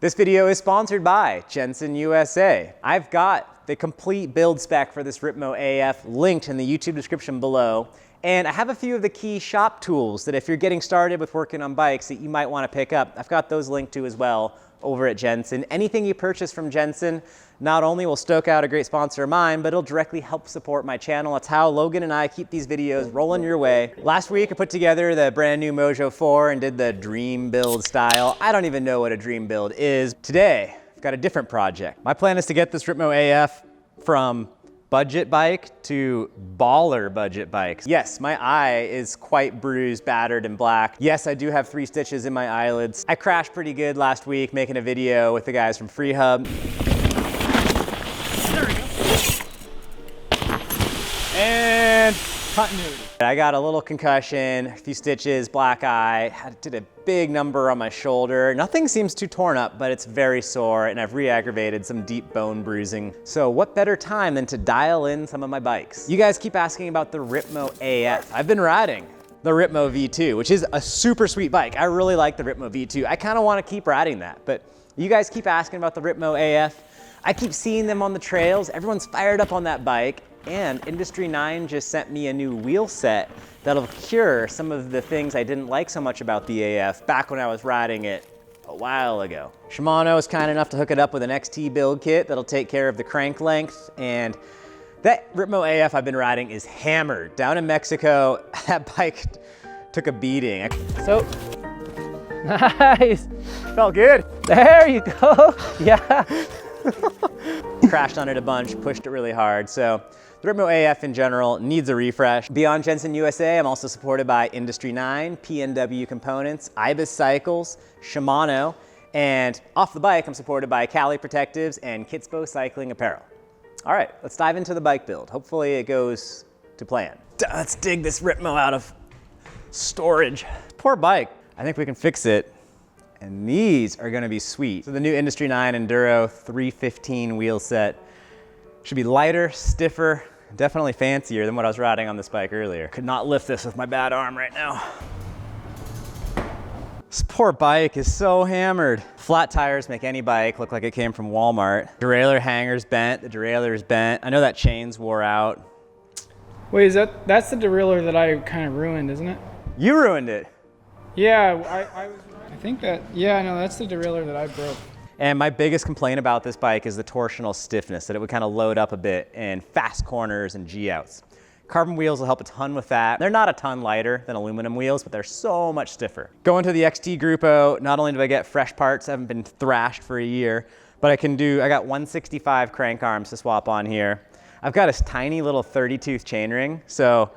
This video is sponsored by Jensen USA. I've got the complete build spec for this Ripmo AF linked in the YouTube description below. And I have a few of the key shop tools that if you're getting started with working on bikes that you might want to pick up. I've got those linked to as well over at Jensen. Anything you purchase from Jensen not only will stoke out a great sponsor of mine, but it'll directly help support my channel. That's how Logan and I keep these videos rolling your way. Last week I put together the brand new Mojo 4 and did the dream build style. I don't even know what a dream build is. Today, I've got a different project. My plan is to get this Ripmo AF from budget bike to baller budget bikes. Yes, my eye is quite bruised, battered, and black. Yes, I do have 3 stitches in my eyelids. I crashed pretty good last week making a video with the guys from Free Hub. There we go. And continuity. I got a little concussion, a few stitches, black eye, did a big number on my shoulder. Nothing seems too torn up, but it's very sore, and I've re-aggravated some deep bone bruising. So what better time than to dial in some of my bikes? You guys keep asking about the Ripmo AF. I've been riding the Ripmo V2, which is a super sweet bike. I really like the Ripmo V2. I kind of want to keep riding that, but you guys keep asking about the Ripmo AF. I keep seeing them on the trails. Everyone's fired up on that bike. And Industry 9 just sent me a new wheel set that'll cure some of the things I didn't like so much about the AF back when I was riding it a while ago. Shimano is kind enough to hook it up with an XT build kit that'll take care of the crank length, and that Ripmo AF I've been riding is hammered. Down in Mexico, that bike took a beating. So, nice. Felt good. There you go, yeah. Crashed on it a bunch, pushed it really hard. So the Ripmo AF in general needs a refresh. Beyond Jensen USA, I'm also supported by Industry 9, PNW Components, Ibis Cycles, Shimano, and off the bike, I'm supported by Cali Protectives and Kitspo Cycling Apparel. All right, let's dive into the bike build. Hopefully it goes to plan. Let's dig this Ripmo out of storage. Poor bike. I think we can fix it. And these are gonna be sweet. So the new Industry 9 Enduro 315 wheel set should be lighter, stiffer, definitely fancier than what I was riding on this bike earlier. Could not lift this with my bad arm right now. This poor bike is so hammered. Flat tires make any bike look like it came from Walmart. Derailleur hanger's bent, the derailleur is bent. I know that chain's wore out. Wait, that's the derailleur that I kind of ruined, isn't it? You ruined it. Yeah, I think that, yeah, no, that's the derailleur that I broke. And my biggest complaint about this bike is the torsional stiffness, that it would kind of load up a bit in fast corners and G-outs. Carbon wheels will help a ton with that. They're not a ton lighter than aluminum wheels, but they're so much stiffer. Going to the XT Grupo, not only do I get fresh parts, I haven't been thrashed for a year, but I got 165 crank arms to swap on here. I've got a tiny little 30-tooth chainring, so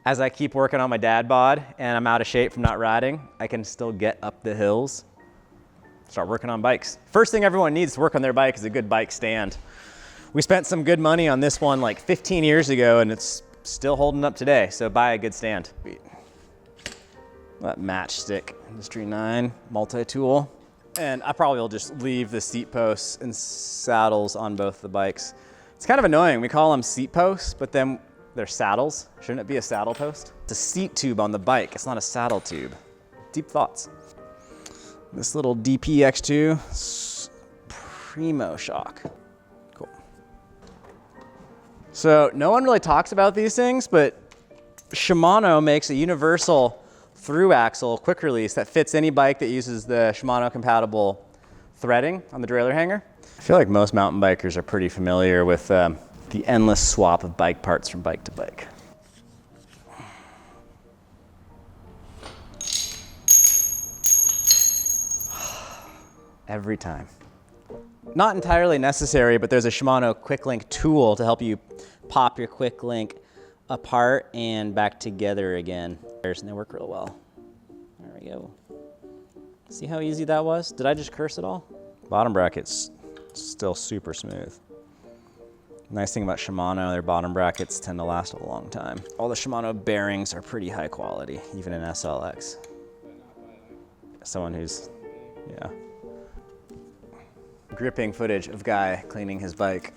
as I keep working on my dad bod and I'm out of shape from not riding, I can still get up the hills, start working on bikes. First thing everyone needs to work on their bike is a good bike stand. We spent some good money on this one like 15 years ago and it's still holding up today, so buy a good stand. That matchstick, Industry 9 multi-tool. And I probably will just leave the seat posts and saddles on both the bikes. It's kind of annoying, we call them seat posts, but then they're saddles. Shouldn't it be a saddle post? It's a seat tube on the bike. It's not a saddle tube. Deep thoughts. This little DPX2 Primo shock. Cool. So no one really talks about these things, but Shimano makes a universal through axle quick release that fits any bike that uses the Shimano compatible threading on the derailleur hanger. I feel like most mountain bikers are pretty familiar with the endless swap of bike parts from bike to bike. Every time. Not entirely necessary, but there's a Shimano Quick Link tool to help you pop your Quick Link apart and back together again. And they work real well. There we go. See how easy that was? Did I just curse it all? Bottom bracket's still super smooth. Nice thing about Shimano, their bottom brackets tend to last a long time. All the Shimano bearings are pretty high quality, even in SLX. Someone who's, yeah. Gripping footage of guy cleaning his bike.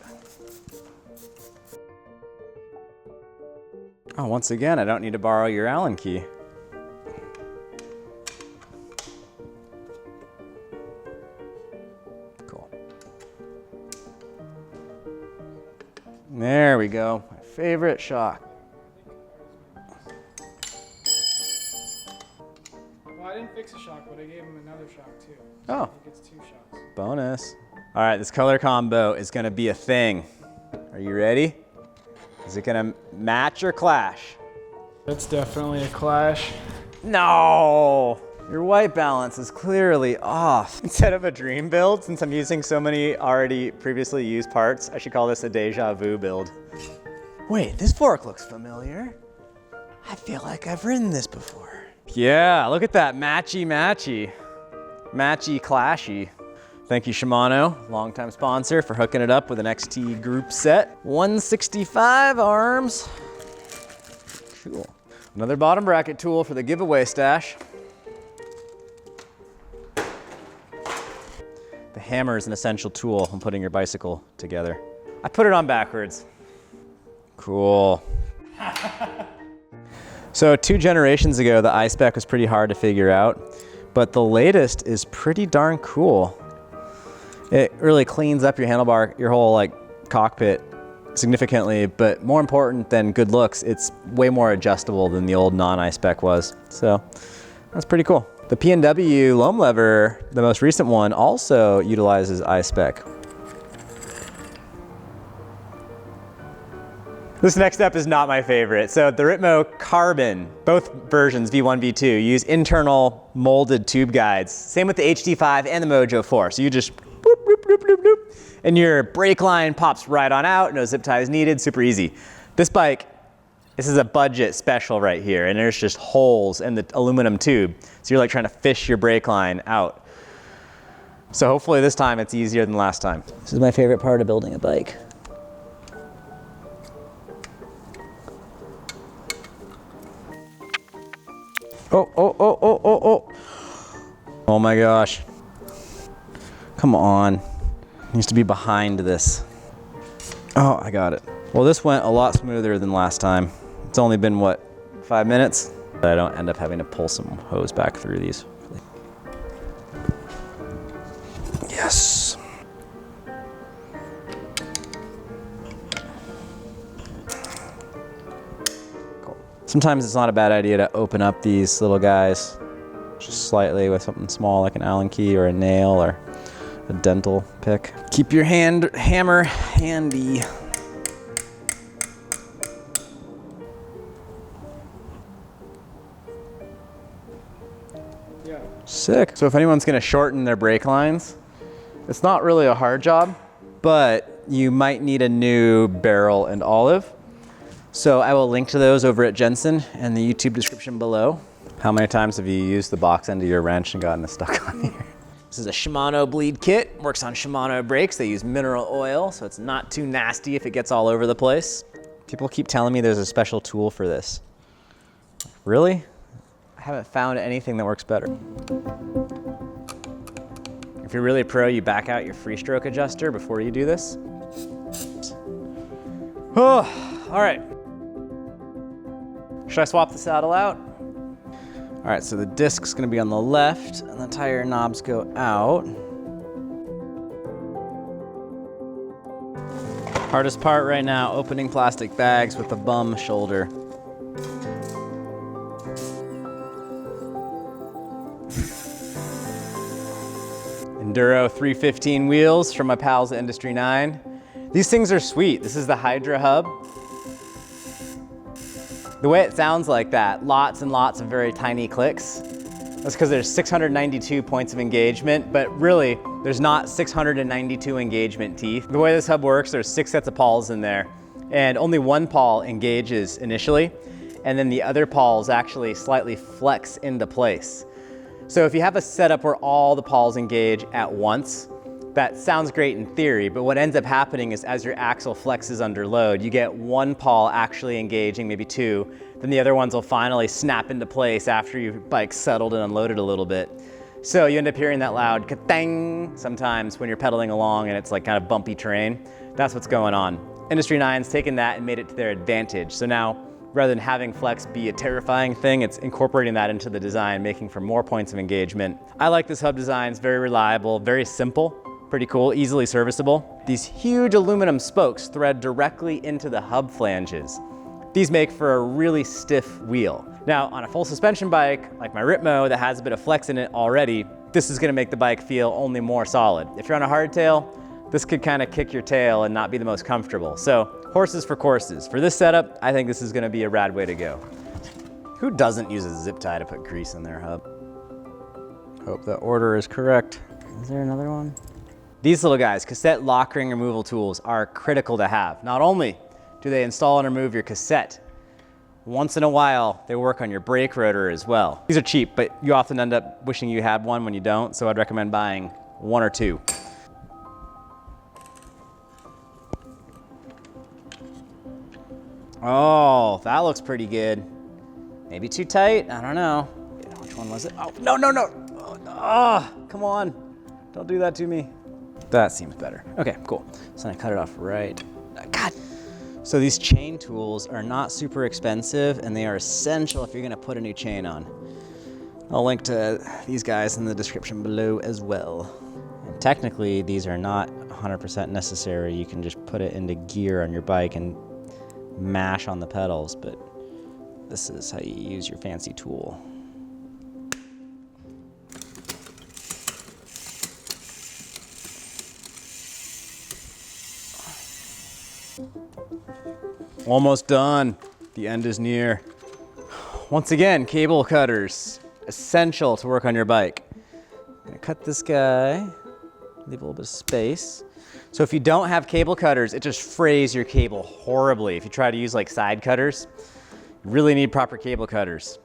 Oh, once again, I don't need to borrow your Allen key. There we go, my favorite shock. Well, I didn't fix a shock, but I gave him another shock too. So Oh. he gets 2 shocks. Bonus. All right, this color combo is gonna be a thing. Are you ready? Is it gonna match or clash? That's definitely a clash. No! Your white balance is clearly off. Instead of a dream build, since I'm using so many already previously used parts, I should call this a déjà vu build. Wait, this fork looks familiar. I feel like I've ridden this before. Yeah, look at that matchy matchy. Matchy clashy. Thank you, Shimano, longtime sponsor, for hooking it up with an XT group set. 165 arms. Cool. Another bottom bracket tool for the giveaway stash. The hammer is an essential tool when putting your bicycle together. I put it on backwards. Cool. So 2 generations ago, the I-Spec was pretty hard to figure out, but the latest is pretty darn cool. It really cleans up your handlebar, your whole like cockpit significantly, but more important than good looks, it's way more adjustable than the old non-I-Spec was. So that's pretty cool. The P&W loam lever, the most recent one, also utilizes I-Spec. This next step is not my favorite. So the Ripmo Carbon, both versions, V1, V2, use internal molded tube guides. Same with the HD5 and the Mojo 4. So you just boop, boop, boop, boop, boop, and your brake line pops right on out, no zip ties needed, super easy. This bike, this is a budget special right here, and there's just holes in the aluminum tube. So you're like trying to fish your brake line out. So hopefully this time it's easier than last time. This is my favorite part of building a bike. Oh, oh, oh, oh, oh, oh. Oh my gosh. Come on. It needs to be behind this. Oh, I got it. Well, this went a lot smoother than last time. It's only been, what, 5 minutes? I don't end up having to pull some hose back through these. Yes. Cool. Sometimes it's not a bad idea to open up these little guys just slightly with something small like an Allen key or a nail or a dental pick. Keep your hammer handy. Yeah. Sick. So if anyone's gonna shorten their brake lines, it's not really a hard job, but you might need a new barrel and olive. So I will link to those over at Jensen and the YouTube description below. How many times have you used the box end of your wrench and gotten it stuck on here? This is a Shimano Bleed Kit, works on Shimano brakes. They use mineral oil, so it's not too nasty if it gets all over the place. People keep telling me there's a special tool for this. Really? I haven't found anything that works better. If you're really pro, you back out your free stroke adjuster before you do this. Oh, all right. Should I swap the saddle out? All right, so the disc's gonna be on the left and the tire knobs go out. Hardest part right now, opening plastic bags with the bum shoulder. Enduro 315 wheels from my pals at Industry 9. These things are sweet. This is the Hydra Hub. The way it sounds like that, lots and lots of very tiny clicks, that's because there's 692 points of engagement, but really, there's not 692 engagement teeth. The way this hub works, there's 6 sets of pawls in there, and only one pawl engages initially, and then the other pawls actually slightly flex into place. So if you have a setup where all the pawls engage at once, that sounds great in theory, but what ends up happening is as your axle flexes under load, you get one pawl actually engaging, maybe 2, then the other ones will finally snap into place after your bike's settled and unloaded a little bit. So you end up hearing that loud ka-tang sometimes when you're pedaling along and it's like kind of bumpy terrain. That's what's going on. Industry 9's taken that and made it to their advantage. So now, rather than having flex be a terrifying thing, it's incorporating that into the design, making for more points of engagement. I like this hub design, it's very reliable, very simple. Pretty cool, easily serviceable. These huge aluminum spokes thread directly into the hub flanges. These make for a really stiff wheel. Now, on a full suspension bike, like my Ripmo that has a bit of flex in it already, this is gonna make the bike feel only more solid. If you're on a hardtail, this could kind of kick your tail and not be the most comfortable. So, horses for courses. For this setup, I think this is gonna be a rad way to go. Who doesn't use a zip tie to put grease in their hub? Hope that order is correct. Is there another one? These little guys, cassette lock ring removal tools, are critical to have. Not only do they install and remove your cassette, once in a while, they work on your brake rotor as well. These are cheap, but you often end up wishing you had one when you don't, so I'd recommend buying one or two. Oh, that looks pretty good. Maybe too tight, I don't know. Which one was it? Oh, no, no, no. Oh, come on. Don't do that to me. That seems better. Okay, cool. So I cut it off right. God. So these chain tools are not super expensive and they are essential if you're gonna put a new chain on. I'll link to these guys in the description below as well. And technically, these are not 100% necessary. You can just put it into gear on your bike and mash on the pedals, but this is how you use your fancy tool. Almost done. The end is near. Once again, cable cutters, essential to work on your bike. I'm gonna cut this guy, leave a little bit of space. So if you don't have cable cutters, it just frays your cable horribly. If you try to use like side cutters, you really need proper cable cutters.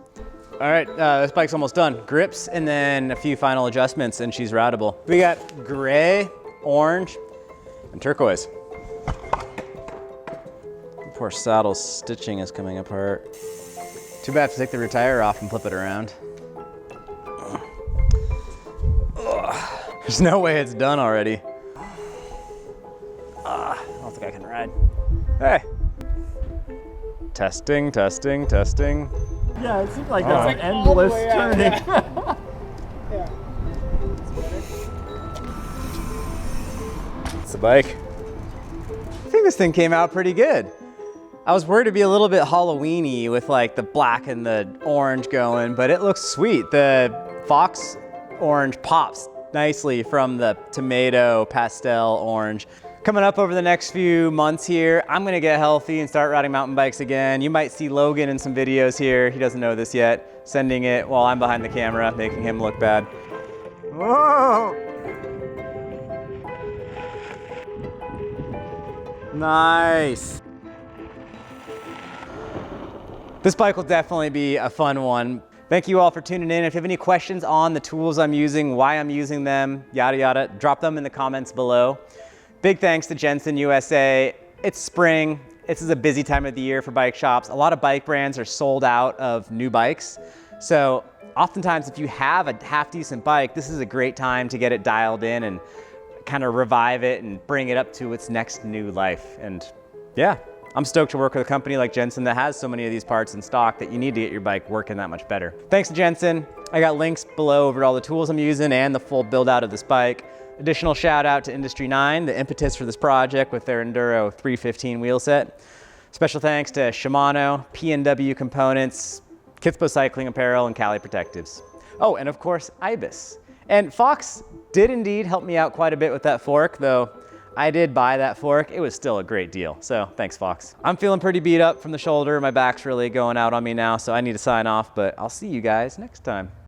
All right, this bike's almost done. Grips and then a few final adjustments and she's routable. We got gray, orange, and turquoise. Poor saddle stitching is coming apart. Too bad to take the rear tire off and flip it around. Ugh. There's no way it's done already. I don't think I can ride. Hey. Testing, testing, testing. Yeah, it seemed like that's an endless turning. Yeah. It's the bike. I think this thing came out pretty good. I was worried to be a little bit Halloween-y with like the black and the orange going, but it looks sweet. The Fox orange pops nicely from the tomato pastel orange. Coming up over the next few months here, I'm gonna get healthy and start riding mountain bikes again. You might see Logan in some videos here. He doesn't know this yet. Sending it while I'm behind the camera, making him look bad. Whoa! Nice. This bike will definitely be a fun one. Thank you all for tuning in. If you have any questions on the tools I'm using, why I'm using them, yada yada, drop them in the comments below. Big thanks to Jensen USA. It's spring. This is a busy time of the year for bike shops. A lot of bike brands are sold out of new bikes. So oftentimes if you have a half decent bike, this is a great time to get it dialed in and kind of revive it and bring it up to its next new life. And yeah. I'm stoked to work with a company like Jensen that has so many of these parts in stock that you need to get your bike working that much better. Thanks to Jensen. I got links below over all the tools I'm using and the full build out of this bike. Additional shout out to Industry 9, the impetus for this project with their Enduro 315 wheel set. Special thanks to Shimano, P&W Components, Kitspo Cycling Apparel, and Cali Protectives. Oh, and of course, Ibis. And Fox did indeed help me out quite a bit with that fork, though I did buy that fork. It was still a great deal. So thanks, Fox. I'm feeling pretty beat up from the shoulder. My back's really going out on me now, so I need to sign off, but I'll see you guys next time.